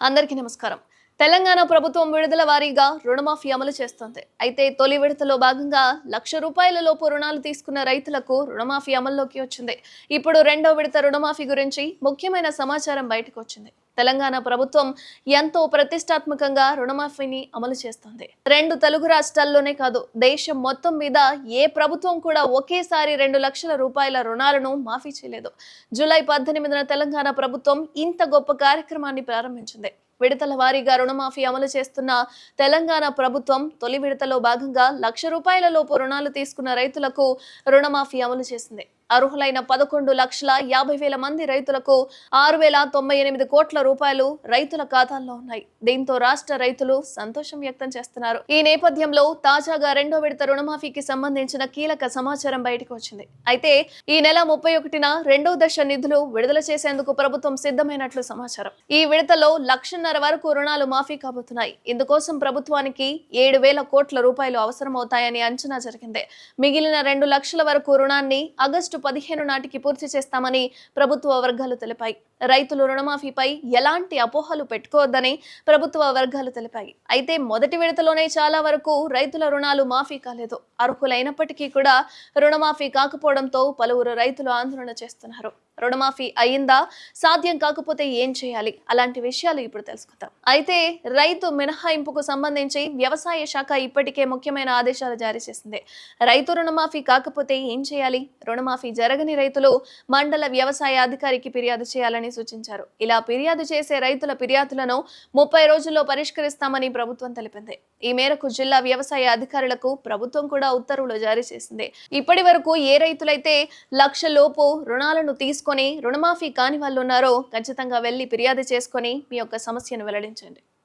అందరికీ నమస్కారం. తెలంగాణ ప్రభుత్వం విడుదల వారీగా రుణమాఫీ అమలు చేస్తోంది. అయితే తొలి విడతలో భాగంగా ₹1,00,000 లోపు రుణాలు తీసుకున్న రైతులకు రుణమాఫీ అమల్లోకి వచ్చింది. ఇప్పుడు రెండో విడత రుణమాఫీ గురించి ముఖ్యమైన సమాచారం బయటకు వచ్చింది. తెలంగాణ ప్రభుత్వం ఎంతో ప్రతిష్టాత్మకంగా రుణమాఫీని అమలు చేస్తోంది. 2 తెలుగు రాష్ట్రాల్లోనే కాదు, దేశం మొత్తం మీద ఏ ప్రభుత్వం కూడా ఒకేసారి ₹2,00,000 రుణాలను మాఫీ చేయలేదు. జూలై 18న తెలంగాణ ప్రభుత్వం ఇంత గొప్ప కార్యక్రమాన్ని ప్రారంభించింది. విడతల వారీగా రుణమాఫీ అమలు చేస్తున్న తెలంగాణ ప్రభుత్వం తొలి విడతలో భాగంగా ₹1,00,000 లోపు రుణాలు తీసుకున్న రైతులకు రుణమాఫీ అమలు చేసింది. అర్హులైన 11,50,000 మంది రైతులకు ₹6,098 కోట్ల రైతుల ఖాతాల్లో ఉన్నాయి. దీంతో రాష్ట్ర రైతులు సంతోషం వ్యక్తం చేస్తున్నారు. ఈ నేపథ్యంలో తాజాగా రెండో విడత రుణమాఫీకి సంబంధించిన కీలక సమాచారం బయటకు వచ్చింది. అయితే ఈ నెల 31న రెండో దశ నిధులు విడుదల చేసేందుకు ప్రభుత్వం సిద్ధమైనట్లు సమాచారం. ఈ విడతలో 1,50,000 వరకు రుణాలు మాఫీ కాబోతున్నాయి. ఇందుకోసం ప్రభుత్వానికి ₹7,000 కోట్ల అవసరమవుతాయని అంచనా జరిగింది. మిగిలిన 2 లక్షల వరకు రుణాన్ని ఆగస్టు 15 నాటికి పూర్తి చేస్తామని ప్రభుత్వ వర్గాలు తెలిపాయి. రైతులు రుణమాఫీపై ఎలాంటి అపోహలు పెట్టుకోవద్దని ప్రభుత్వ వర్గాలు తెలిపాయి. అయితే మొదటి విడతలోనే చాలా వరకు రైతుల రుణాలు మాఫీ కాలేదు. అర్హులైనప్పటికీ కూడా రుణమాఫీ కాకపోవడంతో పలువురు రైతులు ఆందోళన చేస్తున్నారు. రుణమాఫీ అయిందా? సాధ్యం కాకపోతే ఏం చేయాలి? అలాంటి విషయాలు ఇప్పుడు తెలుసుకుందాం. అయితే రైతు మినహాయింపుకు సంబంధించి వ్యవసాయ శాఖ ఇప్పటికే ముఖ్యమైన ఆదేశాలు జారీ చేసింది. రైతు రుణమాఫీ కాకపోతే ఏం చేయాలి? రుణమాఫీ జరగని రైతులు మండల వ్యవసాయ అధికారికి ఫిర్యాదు చేయాలని సూచించారు. ఇలా ఫిర్యాదు చేసే రైతుల ఫిర్యాదులను 30 రోజుల్లో పరిష్కరిస్తామని ప్రభుత్వం తెలిపింది. ఈ మేరకు జిల్లా వ్యవసాయ అధికారులకు ప్రభుత్వం కూడా ఉత్తర్వులు జారీ చేసింది. ఇప్పటి వరకు ఏ రైతులైతే ₹1,00,000 లోపు రుణాలను తీసుకొని రుణమాఫీ కాని వాళ్ళు ఉన్నారో ఖచ్చితంగా వెళ్లి ఫిర్యాదు చేసుకొని మీ యొక్క సమస్యను వెల్లడించండి.